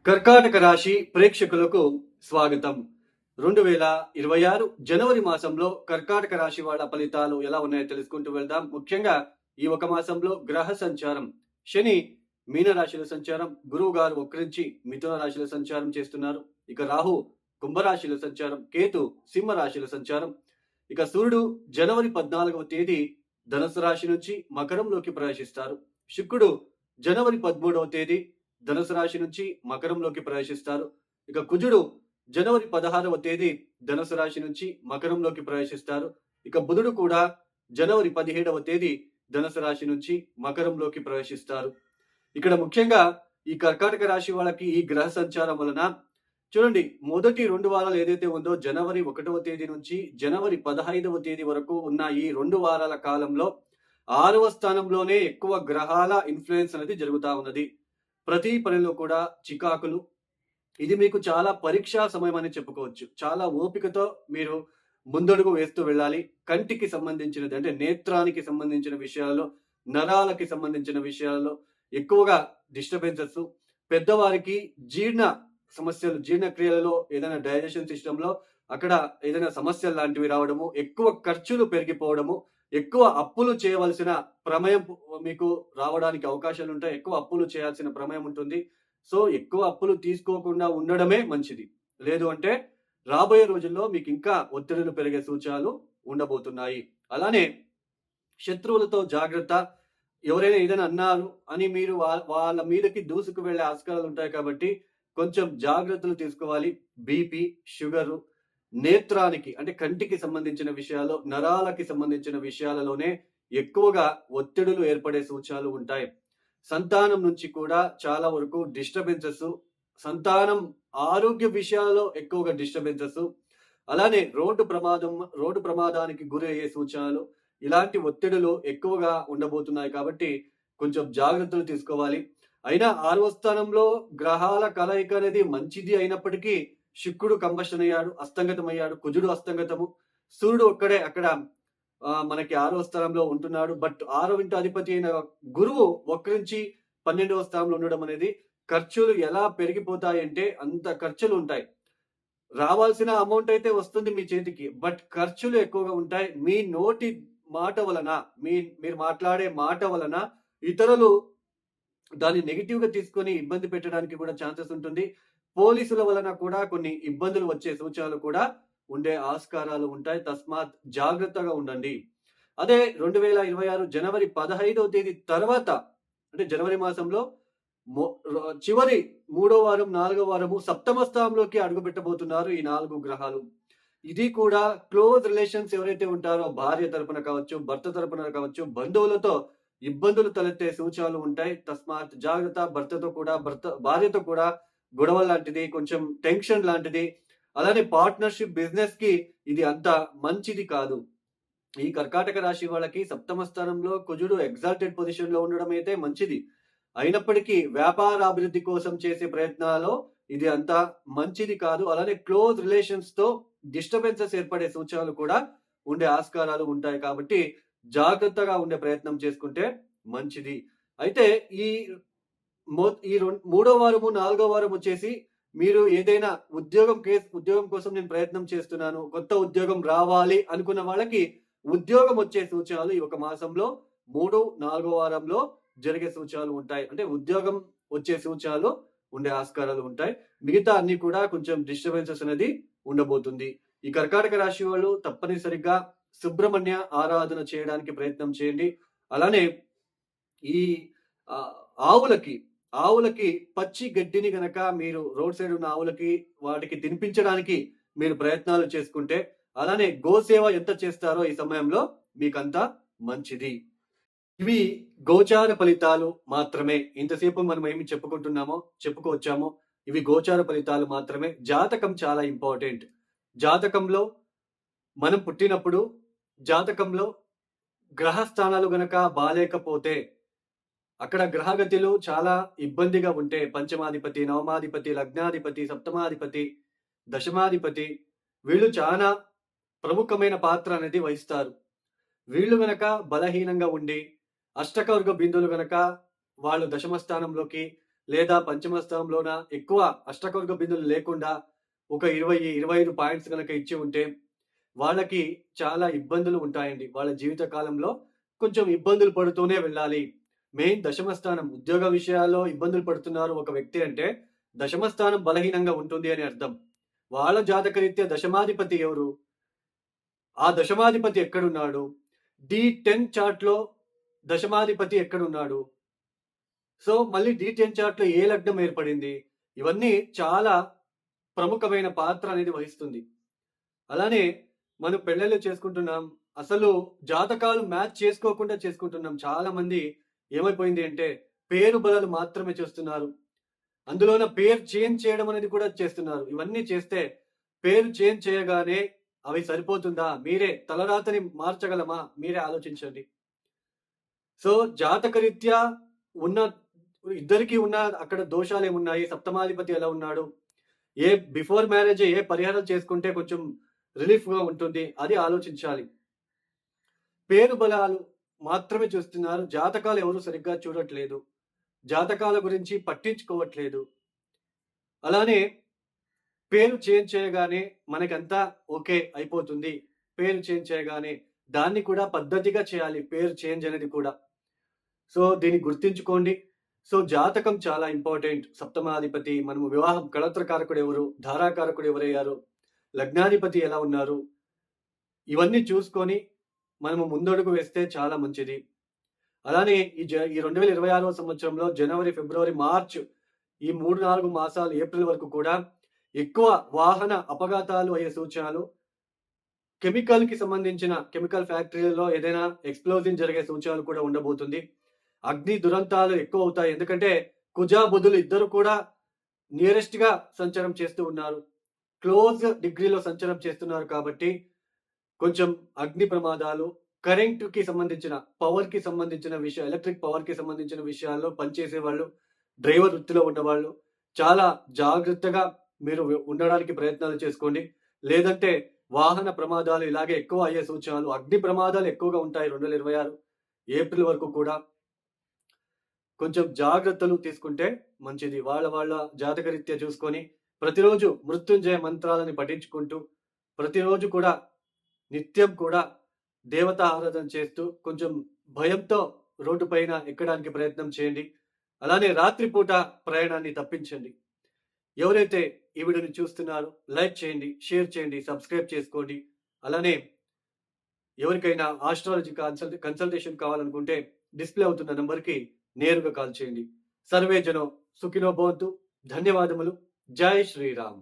కర్కాటక రాశి ప్రేక్షకులకు స్వాగతం. 2026 జనవరి మాసంలో కర్కాటక రాశి వాళ్ళ ఫలితాలు ఎలా ఉన్నాయో తెలుసుకుంటూ వెళ్దాం. ముఖ్యంగా ఈ ఒక మాసంలో గ్రహ సంచారం, శని మీన రాశిలో సంచారం, గురువు గారు వక్రించి మిథున రాశిలో సంచారం చేస్తున్నారు. ఇక రాహు కుంభరాశిలో సంచారం, కేతు సింహ రాశిలో సంచారం. ఇక సూర్యుడు జనవరి 14వ తేదీ ధనుసు రాశి నుంచి మకరంలోకి ప్రవేశిస్తారు. శుక్రుడు జనవరి 13వ తేదీ ధనుసు రాశి నుంచి మకరంలోకి ప్రవేశిస్తారు. ఇక కుజుడు జనవరి 16వ తేదీ ధనుసు రాశి నుంచి మకరంలోకి ప్రవేశిస్తారు. ఇక బుధుడు కూడా జనవరి 17వ తేదీ ధనుసు రాశి నుంచి మకరంలోకి ప్రవేశిస్తారు. ఇక్కడ ముఖ్యంగా ఈ కర్కాటక రాశి వాళ్ళకి ఈ గ్రహ సంచారం వలన చూడండి, మొదటి 2 వారాలు ఏదైతే ఉందో జనవరి 1వ తేదీ నుంచి జనవరి 15వ తేదీ వరకు ఉన్న ఈ 2 వారాల కాలంలో 6వ స్థానంలోనే ఎక్కువ గ్రహాల ఇన్ఫ్లుయెన్స్ అనేది జరుగుతా ఉన్నది. ప్రతి పనిలో కూడా చికాకులు. ఇది మీకు చాలా పరీక్షా సమయం అని చెప్పుకోవచ్చు. చాలా ఓపికతో మీరు ముందడుగు వేస్తూ వెళ్ళాలి. కంటికి సంబంధించినది అంటే నేత్రానికి సంబంధించిన విషయాల్లో, నరాలకి సంబంధించిన విషయాల్లో ఎక్కువగా డిస్టర్బెన్సెస్, పెద్దవారికి జీర్ణ సమస్యలు, జీర్ణక్రియలలో ఏదైనా డైజెషన్ సిస్టమ్‌లో అక్కడ ఏదైనా సమస్యలు లాంటివి రావడము, ఎక్కువ ఖర్చులు పెరిగిపోవడము, ఎక్కువ అప్పులు చేయవలసిన ప్రమేయం మీకు రావడానికి అవకాశాలుంటాయి. ఎక్కువ అప్పులు చేయాల్సిన ప్రమేయం ఉంటుంది. సో, ఎక్కువ అప్పులు తీసుకోకుండా ఉండడమే మంచిది. లేదు అంటే రాబోయే రోజుల్లో మీకింకా ఒత్తిడులు పెరిగే సూచనలు ఉండబోతున్నాయి. అలానే శత్రువులతో జాగ్రత్త. ఎవరైనా ఏదైనా అన్నారు అని మీరు వాళ్ళ మీదకి దూసుకు వెళ్ళే ఆస్కారాలుంటాయి కాబట్టి కొంచెం జాగ్రత్తలు తీసుకోవాలి. బీపీ, షుగరు, నేత్రానికి అంటే కంటికి సంబంధించిన విషయాల్లో, నరాలకి సంబంధించిన విషయాలలోనే ఎక్కువగా ఒత్తిడులు ఏర్పడే సూచనలు ఉంటాయి. సంతానం నుంచి కూడా చాలా వరకు డిస్టర్బెన్సెస్, సంతానం ఆరోగ్య విషయాలలో ఎక్కువగా డిస్టర్బెన్సెస్, అలానే రోడ్డు ప్రమాదానికి గురయ్యే సూచనలు, ఇలాంటి ఒత్తిడులు ఎక్కువగా ఉండబోతున్నాయి కాబట్టి కొంచెం జాగ్రత్తలు తీసుకోవాలి. అయినా 6వ స్థానంలో గ్రహాల కలయిక అనేది మంచిది అయినప్పటికీ శుక్రుడు కంబషన్ అయ్యాడు, అస్తంగతమయ్యాడు. కుజుడు అస్తంగతము. సూర్యుడు ఒక్కడే అక్కడ మనకి 6వ స్థానంలో ఉంటున్నాడు. బట్ 6వ ఇంటి అధిపతి అయిన గురువు వక్రించి 12వ స్థానంలో ఉండడం అనేది ఖర్చులు ఎలా పెరిగిపోతాయంటే అంత ఖర్చులు ఉంటాయి. రావాల్సిన అమౌంట్ అయితే వస్తుంది మీ చేతికి. బట్ ఖర్చులు ఎక్కువగా ఉంటాయి. మీ నోటి మాట వలన, మీరు మాట్లాడే మాట వలన ఇతరులు దాన్ని నెగెటివ్‌గా తీసుకొని ఇబ్బంది పెట్టడానికి కూడా ఛాన్సెస్ ఉంటుంది. పోలీసుల వలన కూడా కొన్ని ఇబ్బందులు వచ్చే సూచనలు కూడా ఉండే ఆస్కారాలు ఉంటాయి. తస్మాత్ జాగ్రత్తగా ఉండండి. అదే 2026 జనవరి 15వ తేదీ తర్వాత అంటే జనవరి మాసంలో మొ ర చివరి 3వ వారం, 4వ వారము సప్తమ స్థానంలోకి అడుగుపెట్టబోతున్నారు ఈ 4 గ్రహాలు. ఇది కూడా క్లోజ్ రిలేషన్స్ ఎవరైతే ఉంటారో భార్య తరపున కావచ్చు, భర్త తరపున కావచ్చు, బంధువులతో ఇబ్బందులు తలెత్తే సూచనలు ఉంటాయి. తస్మాత్ జాగ్రత్త. భార్యతో కూడా గొడవ లాంటిది, కొంచెం టెన్షన్ లాంటిది. అలానే పార్ట్నర్‌షిప్, బిజినెస్‌కి ఇది అంత మంచిది కాదు. ఈ కర్కాటక రాశి వాళ్ళకి సప్తమ స్థానంలో కుజుడు ఎగ్జాల్టెడ్ పొజిషన్‌లో ఉండడం అయితే మంచిది. అయినప్పటికీ వ్యాపార అభివృద్ధి కోసం చేసే ప్రయత్నాల్లో ఇది అంత మంచిది కాదు. అలానే క్లోజ్ రిలేషన్స్‌తో డిస్టర్బెన్సెస్ ఏర్పడే సూచనలు కూడా ఉండే ఆస్కారాలు ఉంటాయి కాబట్టి జాగ్రత్తగా ఉండే ప్రయత్నం చేసుకుంటే మంచిది. అయితే ఈ ఈ మూడో వారము, నాలుగో వారం వచ్చేసి మీరు ఏదైనా ఉద్యోగం కోసం నేను ప్రయత్నం చేస్తున్నాను, కొత్త ఉద్యోగం రావాలి అనుకున్న వాళ్ళకి ఉద్యోగం వచ్చే సూచనలు ఈ ఒక మాసంలో 3, 4 వారంలో జరిగే సూచనలు ఉంటాయి. అంటే ఉద్యోగం వచ్చే సూచనలు ఉండే ఆస్కారాలు ఉంటాయి. మిగతా అన్ని కూడా కొంచెం డిస్టర్బెన్సెస్ అనేది ఉండబోతుంది. ఈ కర్కాటక రాశి వాళ్ళు తప్పనిసరిగా సుబ్రహ్మణ్య ఆరాధన చేయడానికి ప్రయత్నం చేయండి. అలానే ఈ ఆవులకి ఆవులకి పచ్చి గడ్డిని గనక మీరు రోడ్ సైడ్ ఉన్న ఆవులకి వాటికి తినిపించడానికి మీరు ప్రయత్నాలు చేసుకుంటే, అలానే గోసేవ ఎంత చేస్తారో ఈ సమయంలో మీకంతా మంచిది. ఇవి గోచార ఫలితాలు మాత్రమే. ఇంతసేపు మనం ఏమి చెప్పుకొచ్చామో ఇవి గోచార ఫలితాలు మాత్రమే. జాతకం చాలా ఇంపార్టెంట్. జాతకంలో మనం పుట్టినప్పుడు జాతకంలో గ్రహ స్థానాలు గనక బాలేకపోతే, అక్కడ గ్రహగతులు చాలా ఇబ్బందిగా ఉంటే, పంచమాధిపతి, నవమాధిపతి, లగ్నాధిపతి, సప్తమాధిపతి, దశమాధిపతి వీళ్ళు చాలా ప్రముఖమైన పాత్ర అనేది వహిస్తారు. వీళ్ళు గనక బలహీనంగా ఉండి, అష్టకవర్గ బిందువులు గనక వాళ్ళు దశమ స్థానంలోకి, లేదా పంచమ స్థానంలోన ఎక్కువ అష్టకొర్గ బిందువులు లేకుండా ఒక 20, 25 పాయింట్స్ గనక ఇచ్చి ఉంటే వాళ్ళకి చాలా ఇబ్బందులు ఉంటాయండి. వాళ్ళ జీవిత కాలంలో కొంచెం ఇబ్బందులు పడుతూనే వెళ్ళాలి. మెయిన్ దశమ స్థానం ఉద్యోగ విషయాల్లో ఇబ్బందులు పడుతున్నారు ఒక వ్యక్తి అంటే, దశమ స్థానం బలహీనంగా ఉంటుంది అని అర్థం. వాళ్ళ జాతకరీత్యా దశమాధిపతి ఎవరు? ఆ దశమాధిపతి ఎక్కడున్నాడు? డి10 చార్ట్‌లో దశమాధిపతి ఎక్కడున్నాడు? సో, మళ్ళీ డి10 చార్ట్‌లో ఏ లగ్నం ఏర్పడింది? ఇవన్నీ చాలా ప్రముఖమైన పాత్ర అనేది వహిస్తుంది. అలానే మనం పెళ్ళిళ్ళు చేసుకుంటున్నాం. అసలు జాతకాలు మ్యాచ్ చేసుకోకుండా చేసుకుంటున్నాం. చాలామంది ఏమైపోయింది అంటే, పేరు బలాలు మాత్రమే చూస్తున్నారు. అందులోన పేరు చేంజ్ చేయడం అనేది కూడా చేస్తున్నారు. ఇవన్నీ చేస్తే పేరు చేంజ్ చేయగానే అవి సరిపోతుందా? మీరే తలరాతని మార్చగలమా? మీరే ఆలోచించండి. సో, జాతకరీత్యా ఉన్న ఇద్దరికీ ఉన్న అక్కడ దోషాలేమున్నాయి? సప్తమాధిపతి ఎలా ఉన్నాడు? బిఫోర్ మ్యారేజే ఏ పరిహారాలు చేసుకుంటే కొంచెం రిలీఫ్‌గా ఉంటుంది. అది ఆలోచించాలి. పేరు బలాలు మాత్రమే చూస్తున్నారు. జాతకాలు ఎవరు సరిగ్గా చూడట్లేదు. జాతకాల గురించి పట్టించుకోవట్లేదు. అలానే పేరు చేంజ్ చేయగానే మనకంతా ఓకే అయిపోతుంది. పేరు చేంజ్ చేయగానే దాన్ని కూడా పద్ధతిగా చేయాలి. పేరు చేంజ్ అనేది కూడా. సో, దీన్ని గుర్తుంచుకోండి. సో, జాతకం చాలా ఇంపార్టెంట్. సప్తమాధిపతి, మనము వివాహం కళత్రకారకుడు ఎవరు? ధారాకారకుడు ఎవరయ్యారు? లగ్నాధిపతి ఎలా ఉన్నారు? ఇవన్నీ చూసుకొని మనము ముందడుగు వేస్తే చాలా మంచిది. అలానే ఈ 2026వ సంవత్సరంలో జనవరి, ఫిబ్రవరి, మార్చ్ ఈ 3, 4 మాసాలు ఏప్రిల్ వరకు కూడా ఎక్కువ వాహన అపఘాతాలు అయ్యే సూచనలు, కెమికల్‌కి సంబంధించిన కెమికల్ ఫ్యాక్టరీలలో ఏదైనా ఎక్స్‌ప్లోజన్ జరిగే సూచనలు కూడా ఉండబోతుంది. అగ్ని దురంతాలు ఎక్కువవుతాయి. ఎందుకంటే కుజ, బుధులు ఇద్దరు కూడా నియరెస్ట్‌గా సంచారం చేస్తూ ఉన్నారు. క్లోజ్ డిగ్రీలో సంచారం చేస్తున్నారు కాబట్టి కొంచెం అగ్ని ప్రమాదాలు, కరెంట్‌కి సంబంధించిన, పవర్‌కి సంబంధించిన ఎలక్ట్రిక్ పవర్‌కి సంబంధించిన విషయాల్లో పనిచేసేవాళ్ళు, డ్రైవర్ వృత్తిలో ఉన్నవాళ్ళు చాలా జాగ్రత్తగా మీరు ఉండడానికి ప్రయత్నాలు చేసుకోండి. లేదంటే వాహన ప్రమాదాలు ఇలాగే ఎక్కువ అయ్యే సూచనలు, అగ్ని ప్రమాదాలు ఎక్కువగా ఉంటాయి 2026 ఏప్రిల్ వరకు కూడా. కొంచెం జాగ్రత్తలు తీసుకుంటే మంచిది. వాళ్ళ జాతకరీత్యా చూసుకొని ప్రతిరోజు మృత్యుంజయ మంత్రాలని పఠించుకుంటూ, ప్రతిరోజు కూడా నిత్యం కూడా దేవతా ఆరాధన చేస్తూ కొంచెం భయంతో రోడ్డు పైన ఎక్కడానికి ప్రయత్నం చేయండి. అలానే రాత్రిపూట ప్రయాణాన్ని తప్పించండి. ఎవరైతే ఈ వీడియోని చూస్తున్నారో లైక్ చేయండి, షేర్ చేయండి, సబ్స్క్రైబ్ చేసుకోండి. అలానే ఎవరికైనా ఆస్ట్రాలజీ కన్సల్టేషన్ కావాలనుకుంటే డిస్‌ప్లే అవుతున్న నంబర్‌కి నేరుగా కాల్ చేయండి. సర్వే జనం సుఖినో భవంతు. ధన్యవాదములు. జై శ్రీరామ్.